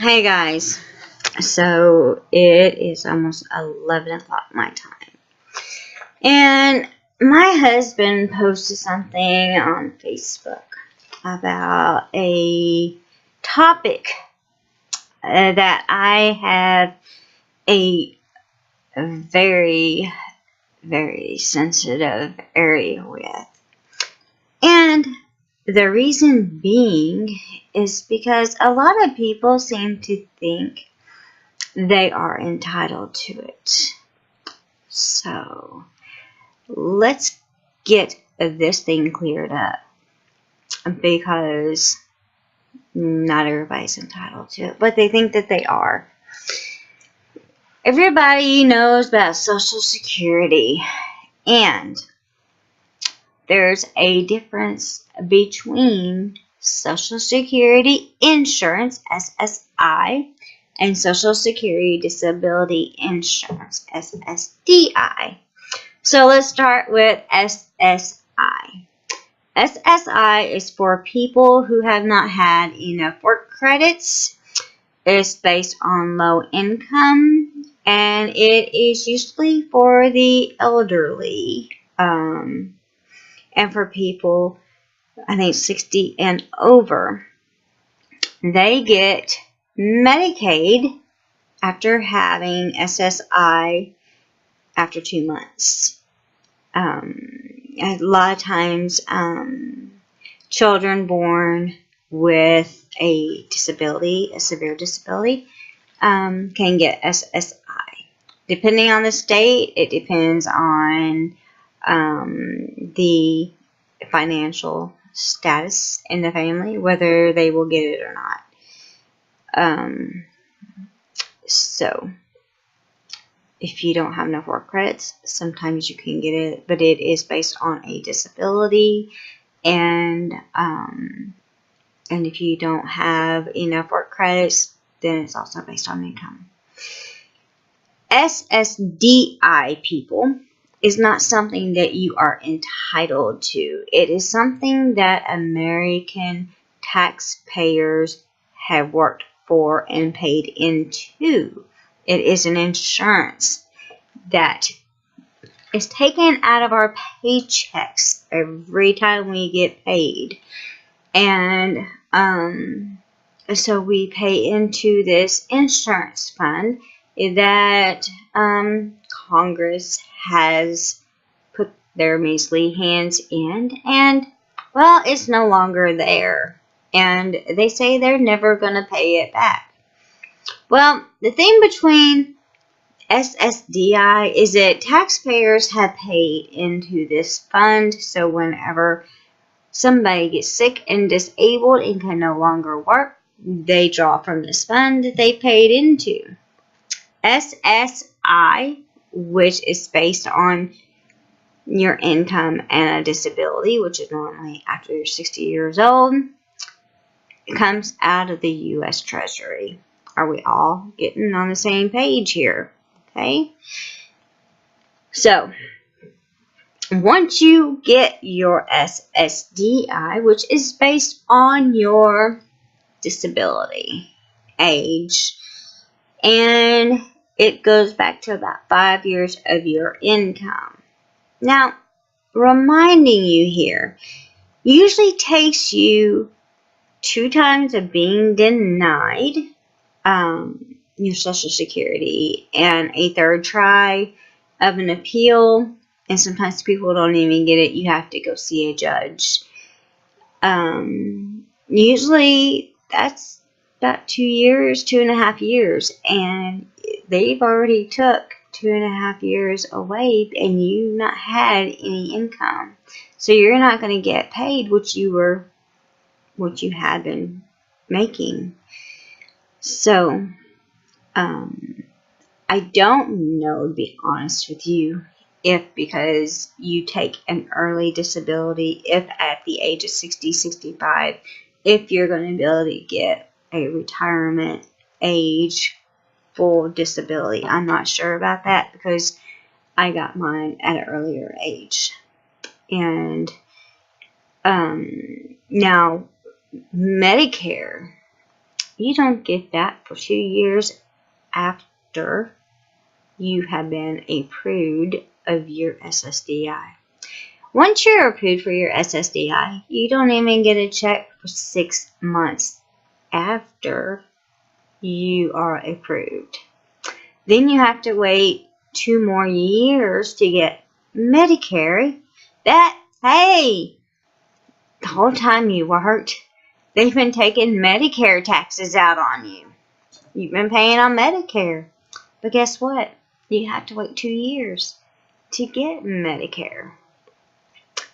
Hey guys, so it is almost 11 o'clock my time, and my husband posted something on Facebook about a topic that I have a very, very sensitive area with. And the reason being is because a lot of people seem to think they are entitled to it. So let's get this thing cleared up, because not everybody's entitled to it, but they think that they are. Everybody knows about Social Security, and there's a difference between Social Security Insurance, SSI, and Social Security Disability Insurance, SSDI. So let's start with SSI. SSI is for people who have not had enough work credits. It's based on low income, and it is usually for the elderly, and for people, I think, 60 and over. They get Medicaid after having SSI after 2 months. A lot of times, children born with a disability, a severe disability, can get SSI. Depending on the state, it depends on the financial status in the family, whether they will get it or not. So if you don't have enough work credits, sometimes you can get it, but it is based on a disability, and if you don't have enough work credits, then it's also based on income. SSDI, people, is not something that you are entitled to. It is something that American taxpayers have worked for and paid into. It is an insurance that is taken out of our paychecks every time we get paid. And so we pay into this insurance fund that Congress has put their measly hands in, and, well, it's no longer there. And they say they're never going to pay it back. Well, the thing between SSDI is that taxpayers have paid into this fund, so whenever somebody gets sick and disabled and can no longer work, they draw from this fund that they paid into. SSI, which is based on your income and a disability, which is normally after you're 60 years old, it comes out of the U.S. Treasury. Are we all getting on the same page here? Okay. So, once you get your SSDI, which is based on your disability, age, and it goes back to about 5 years of your income. Now, reminding you here, usually takes you 2 times of being denied your Social Security, and a 3rd try of an appeal, and sometimes people don't even get it. You have to go see a judge. Usually that's about 2 years, 2.5 years, and they've already took 2.5 years away, and you've not had any income, so you're not going to get paid what you had been making. So I don't know, to be honest with you, if because you take an early disability, if at the age of 60, 65, if you're going to be able to get a retirement age full disability. I'm not sure about that because I got mine at an earlier age. And now Medicare You don't get that for 2 years after you have been approved of your SSDI. Once you're approved for your SSDI, you don't even get a check for 6 months after you are approved. Then you have to wait 2 more years to get Medicare. Hey, the whole time you worked, they've been taking Medicare taxes out on you. You've been paying on Medicare. But guess what? You have to wait 2 years to get Medicare.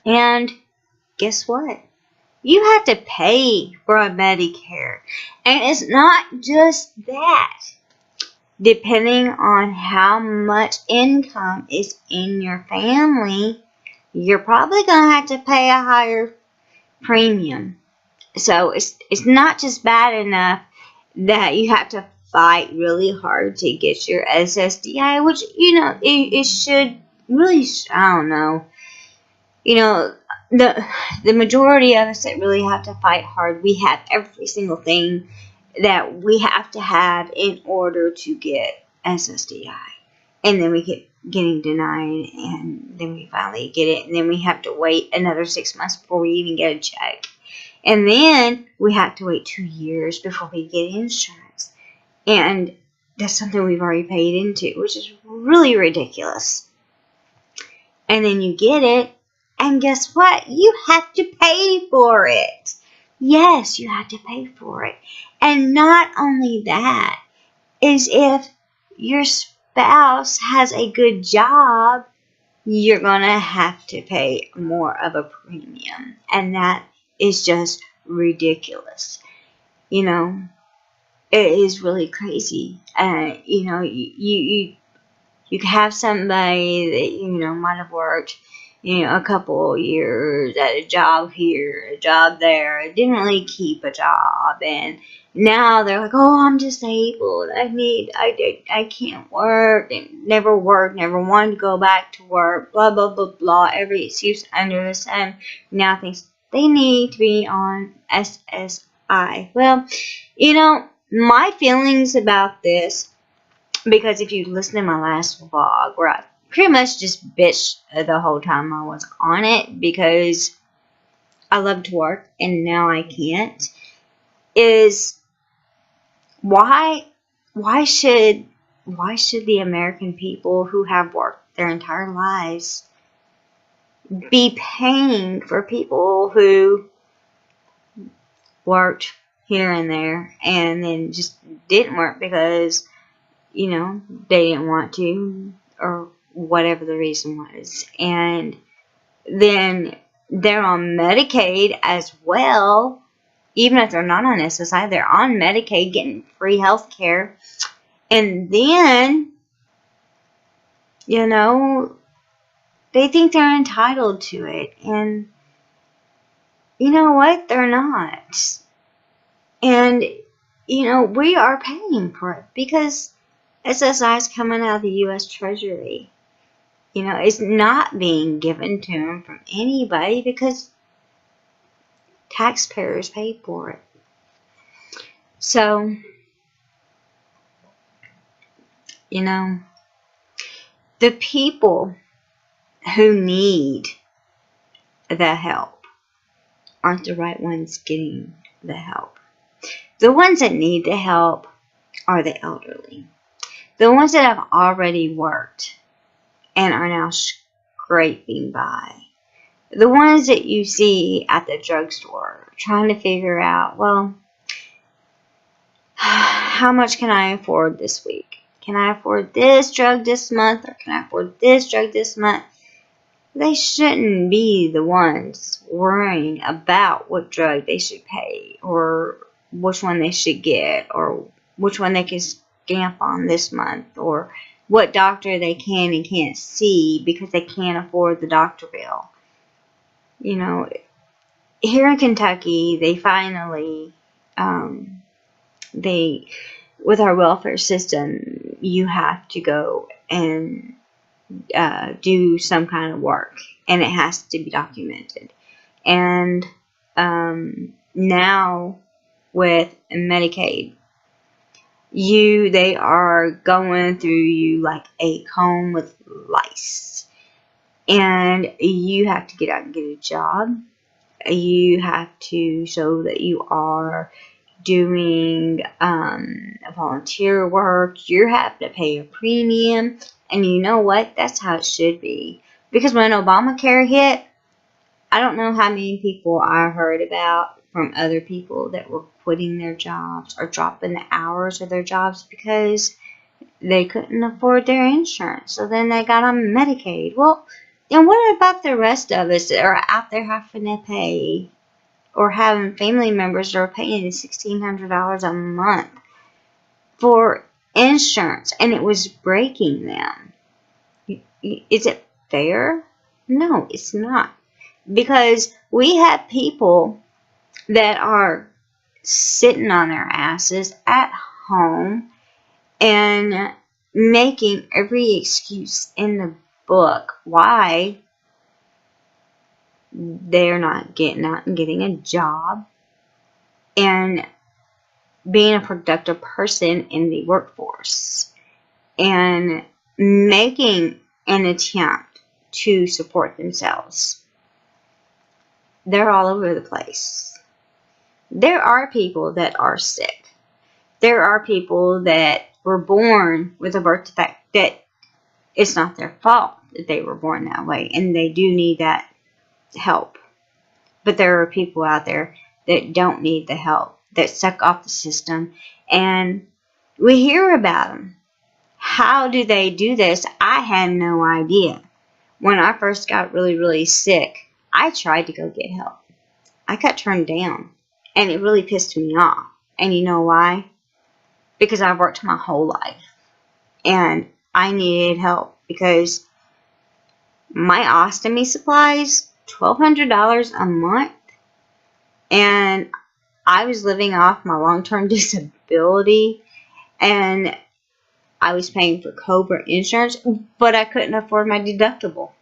And guess what? You have to pay for a Medicare. And it's not just that. Depending on how much income is in your family, you're probably going to have to pay a higher premium. So it's not just bad enough that you have to fight really hard to get your SSDI, which, it should really, I don't know, the majority of us that really have to fight hard, we have every single thing that we have to have in order to get SSDI. And then we keep getting denied, and then we finally get it, and then we have to wait another 6 months before we even get a check. And then we have to wait 2 years before we get insurance. And that's something we've already paid into, which is really ridiculous. And then you get it, and guess what? You have to pay for it. Yes, you have to pay for it. And not only that, is if your spouse has a good job, you're going to have to pay more of a premium. And that is just ridiculous. It is really crazy. You could have somebody that, might have worked, a couple years at a job here, a job there, didn't really keep a job, and now they're like, oh, I'm disabled, I can't work, they never worked, never wanted to go back to work, blah, blah, blah, blah, every excuse under the sun, now thinks they need to be on SSI. Well, my feelings about this, because if you listen to my last vlog where I pretty much just bitched the whole time I was on it because I love to work and now I can't, is why should the American people who have worked their entire lives be paying for people who worked here and there and then just didn't work because they didn't want to, or whatever the reason was. And then they're on Medicaid as well. Even if they're not on SSI, they're on Medicaid getting free health care. And then, they think they're entitled to it. And you know what? They're not. And, we are paying for it because SSI is coming out of the U.S. Treasury. It's not being given to them from anybody because taxpayers pay for it. So, the people who need the help aren't the right ones getting the help. The ones that need the help are the elderly. The ones that have already worked and are now scraping by. The ones that you see at the drugstore trying to figure out, well, how much can I afford this week? Can I afford this drug this month, or can I afford this drug this month? They shouldn't be the ones worrying about what drug they should pay, or which one they should get, or which one they can scamp on this month, or what doctor they can and can't see because they can't afford the doctor bill. Here in Kentucky, they finally, with our welfare system, you have to go and do some kind of work, and it has to be documented. And now with Medicaid. They are going through you like a comb with lice. And you have to get out and get a job. You have to show that you are doing volunteer work. You're having to pay a premium. And you know what? That's how it should be. Because when Obamacare hit, I don't know how many people I heard about from other people that were quitting their jobs or dropping the hours of their jobs because they couldn't afford their insurance. So then they got on Medicaid. Well, then what about the rest of us that are out there having to pay or having family members that are paying $1,600 a month for insurance and it was breaking them? Is it fair? No, it's not. Because we have people that are sitting on their asses at home and making every excuse in the book why they're not getting out and getting a job and being a productive person in the workforce and making an attempt to support themselves. They're all over the place. There are people that are sick. There are people that were born with a birth defect that it's not their fault that they were born that way, and they do need that help. But there are people out there that don't need the help, that suck off the system, and we hear about them. How do they do this? I had no idea. When I first got really, really sick, I tried to go get help. I got turned down, and it really pissed me off. And you know why? Because I worked my whole life, and I needed help because my ostomy supplies, $1,200 a month, and I was living off my long-term disability, and I was paying for COBRA insurance, but I couldn't afford my deductible.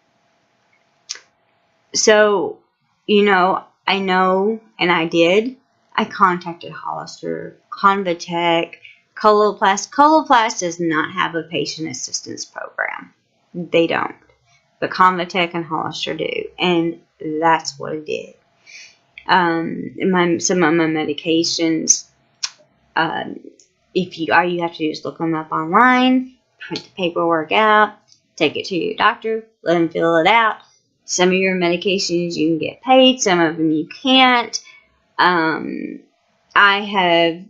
So, I know, and I did. I contacted Hollister, Convatec, Coloplast. Coloplast does not have a patient assistance program. They don't. But Convatec and Hollister do. And that's what I did. Some of my medications, all you have to do is look them up online, print the paperwork out, take it to your doctor, let them fill it out. Some of your medications you can get paid, some of them you can't. I have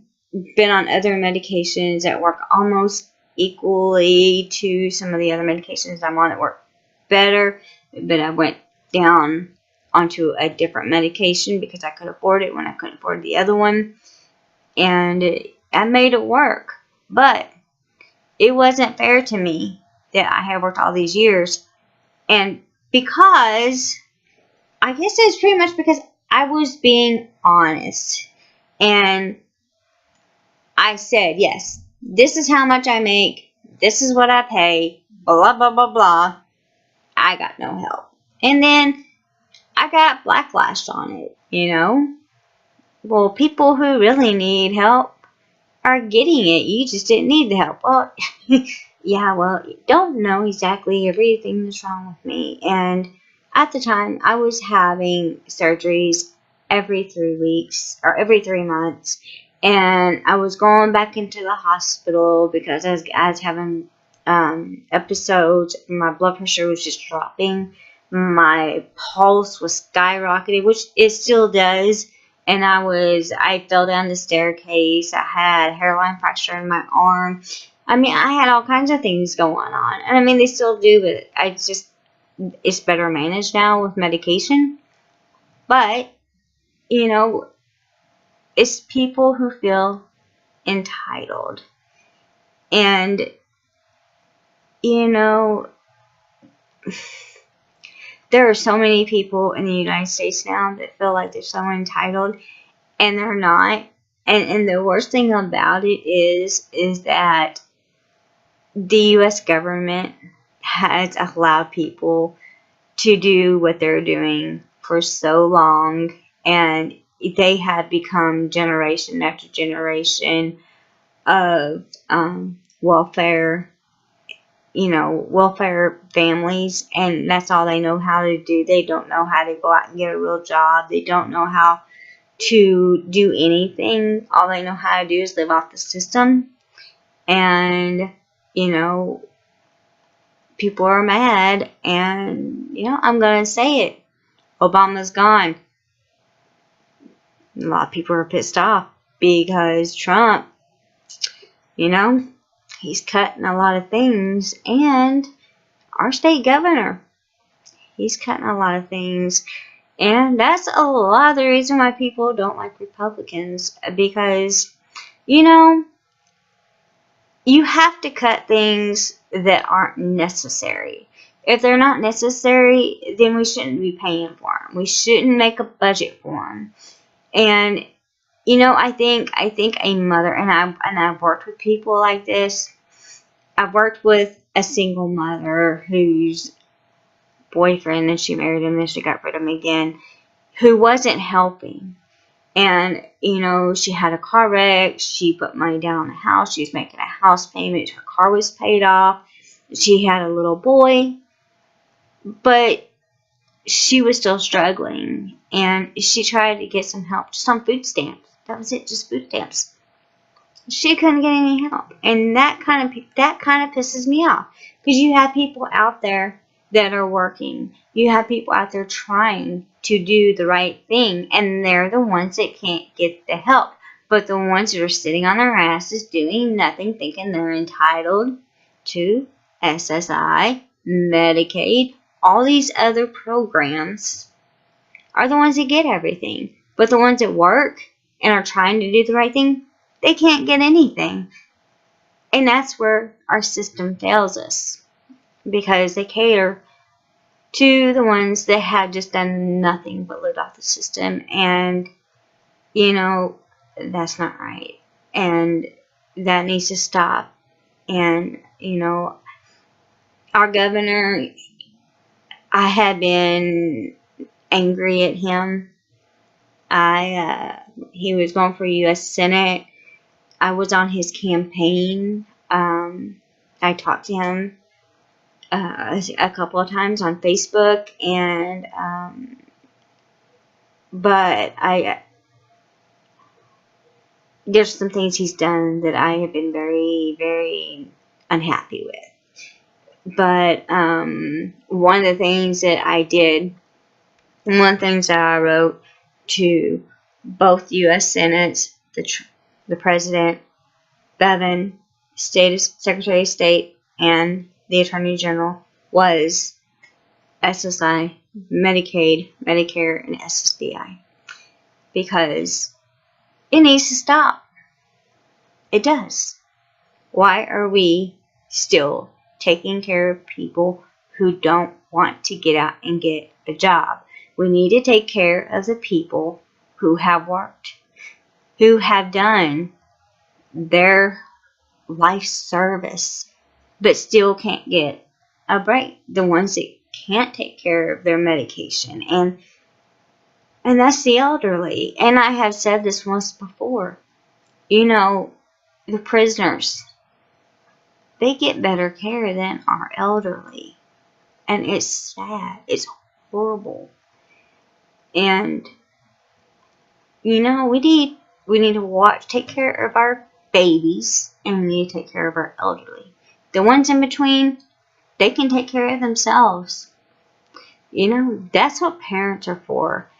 been on other medications that work almost equally to some of the other medications I'm on that work better, but I went down onto a different medication because I could afford it when I couldn't afford the other one, and I made it work. But it wasn't fair to me that I had worked all these years, and because I guess it's pretty much because I was being honest, and I said, yes, this is how much I make, this is what I pay, blah, blah, blah, blah. I got no help. And then I got backlashed on it, Well, people who really need help are getting it. You just didn't need the help. Well, yeah, well, you don't know exactly everything that's wrong with me. And at the time, I was having surgeries every 3 weeks or every 3 months. And I was going back into the hospital because I was having episodes. My blood pressure was just dropping. My pulse was skyrocketing, which it still does. And I fell down the staircase. I had a hairline fracture in my arm. I had all kinds of things going on. And they still do, but it's better managed now with medication. But, it's people who feel entitled. And, there are so many people in the United States now that feel like they're so entitled, and they're not. And the worst thing about it is that the U.S. government has allowed people to do what they're doing for so long, and they have become generation after generation of welfare, welfare families, and that's all they know how to do. They don't know how to go out and get a real job. They don't know how to do anything. All they know how to do is live off the system. And, people are mad, and, I'm going to say it. Obama's gone. A lot of people are pissed off because Trump, he's cutting a lot of things, and our state governor, he's cutting a lot of things, and that's a lot of the reason why people don't like Republicans, because, you have to cut things that aren't necessary. If they're not necessary, then we shouldn't be paying for them. We shouldn't make a budget for them. And I think a mother, and I've worked with people like this. I've worked with a single mother whose boyfriend, and she married him, and she got rid of him again, who wasn't helping. And, she had a car wreck. She put money down on the house. She was making a house payment. Her car was paid off. She had a little boy. But she was still struggling. And she tried to get some help just on food stamps. That was it, just food stamps. She couldn't get any help. And that kind of pisses me off. Because you have people out there that are working. You have people out there trying to do the right thing, and they're the ones that can't get the help. But the ones that are sitting on their asses doing nothing, thinking they're entitled to SSI, Medicaid, all these other programs, are the ones that get everything. But the ones that work and are trying to do the right thing, they can't get anything. And that's where our system fails us, because they cater to the ones that have just done nothing but lived off the system. And, that's not right. And that needs to stop. And, our governor, I have been angry at him. He was going for U.S. Senate. I was on his campaign. I talked to him a couple of times on Facebook, and but there's some things he's done that I have been very, very unhappy with. But one of the things that I did, one of the things that I wrote to both U.S. Senates, the President, Bevin, Secretary of State, and the Attorney General, was SSI, Medicaid, Medicare, and SSDI. Because it needs to stop. It does. Why are we still taking care of people who don't want to get out and get a job? We need to take care of the people who have worked, who have done their life service, but still can't get a break. The ones that can't take care of their medication. And that's the elderly. And I have said this once before. The prisoners, they get better care than our elderly. And it's sad. It's horrible. And, we need to take care of our babies, and we need to take care of our elderly. The ones in between, they can take care of themselves. That's what parents are for.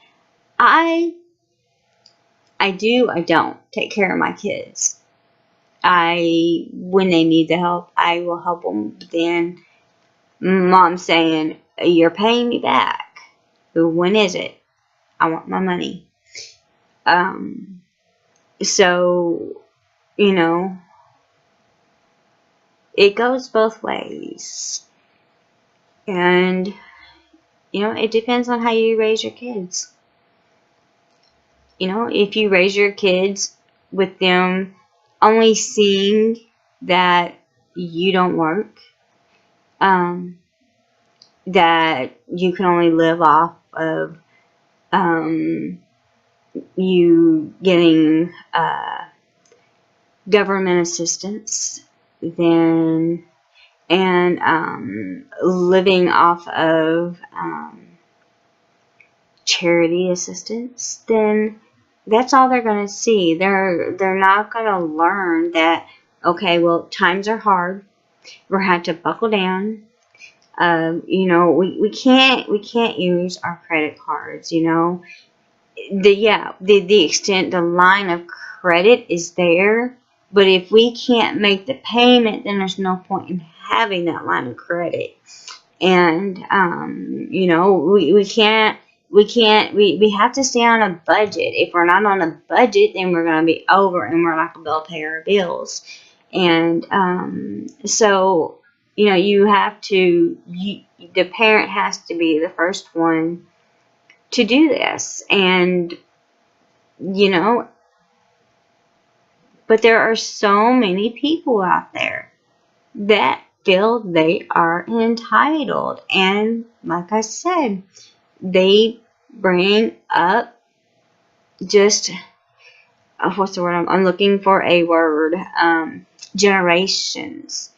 I don't take care of my kids. When they need the help, I will help them. But then Mom's saying, "You're paying me back. When is it? I want my money." So, it goes both ways. And, it depends on how you raise your kids. If you raise your kids with them only seeing that you don't work, that you can only live off of, you getting government assistance, then and living off of charity assistance, then that's all they're going to see. They're not going to learn that, okay, well, times are hard. We're going to have to buckle down. We can't use our credit cards. The extent, the line of credit is there, but if we can't make the payment, then there's no point in having that line of credit. And we have to stay on a budget. If we're not on a budget, then we're going to be over and we're not going to be able to pay our bills. And so you have to, the parent has to be the first one to do this. And but there are so many people out there that feel they are entitled, and like I said, they bring up just what's the word I'm looking for, a word, generations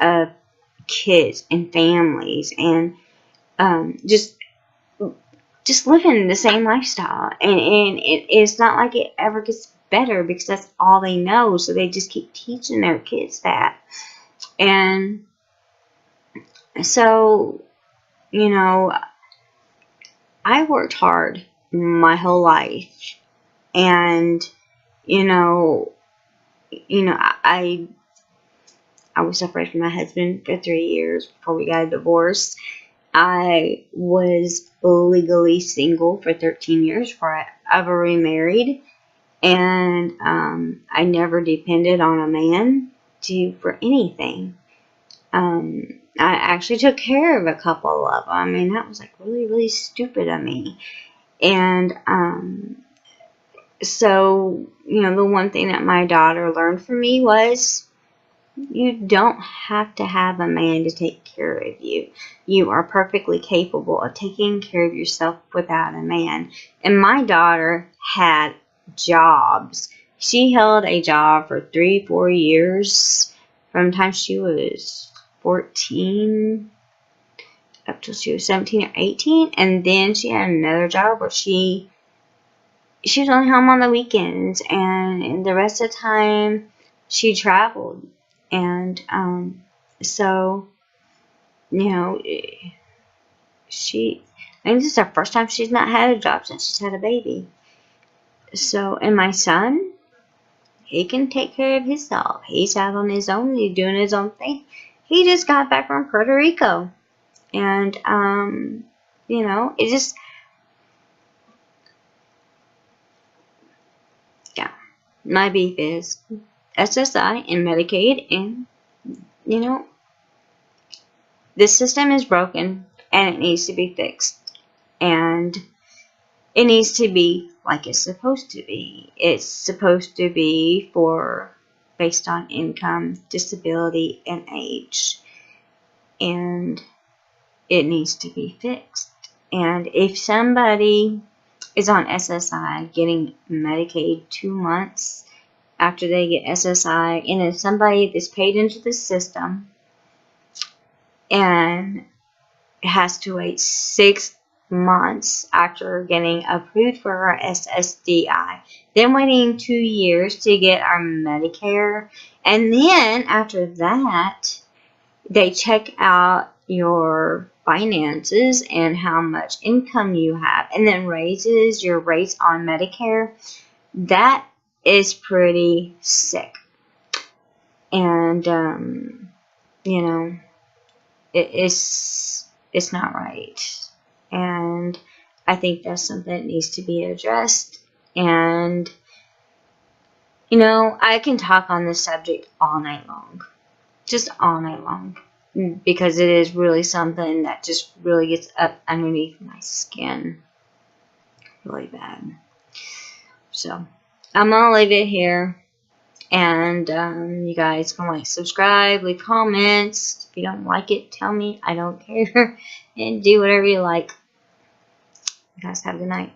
of kids and families, and just living the same lifestyle, and it's not like it ever gets better, because that's all they know, so they just keep teaching their kids that. And so I worked hard my whole life, and I was separated from my husband for 3 years before we got a divorce. I was legally single for 13 years before I ever remarried, and I never depended on a man for anything. I actually took care of a couple of them. I mean, that was like really, really stupid of me. And so, the one thing that my daughter learned from me was, you don't have to have a man to take care of you. You are perfectly capable of taking care of yourself without a man. And my daughter had jobs. She held a job for 3-4 years from the time she was 14 up till she was 17 or 18. And then she had another job where she was only home on the weekends, and the rest of the time she traveled. And so I think this is the first time she's not had a job since she's had a baby. So, and my son, he can take care of himself. He's out on his own. He's doing his own thing. He just got back from Puerto Rico. And, it just, yeah. My beef is SSI and Medicaid, and, this system is broken, and it needs to be fixed. And it needs to be like it's supposed to be. It's supposed to be based on income, disability, and age. And it needs to be fixed. And if somebody is on SSI getting Medicaid 2 months after they get SSI, and if somebody that's paid into the system and has to wait 6 months after getting approved for our SSDI, then waiting 2 years to get our Medicare, and then after that they check out your finances and how much income you have, and then raises your rates on Medicare. That is pretty sick. And it's not right. And I think that's something that needs to be addressed. And I can talk on this subject all night long, just all night long, because it is really something that just really gets up underneath my skin really bad. So I'm gonna leave it here. And you guys can like, subscribe, leave comments. If you don't like it, tell me. I don't care. And do whatever you like. You guys have a good night.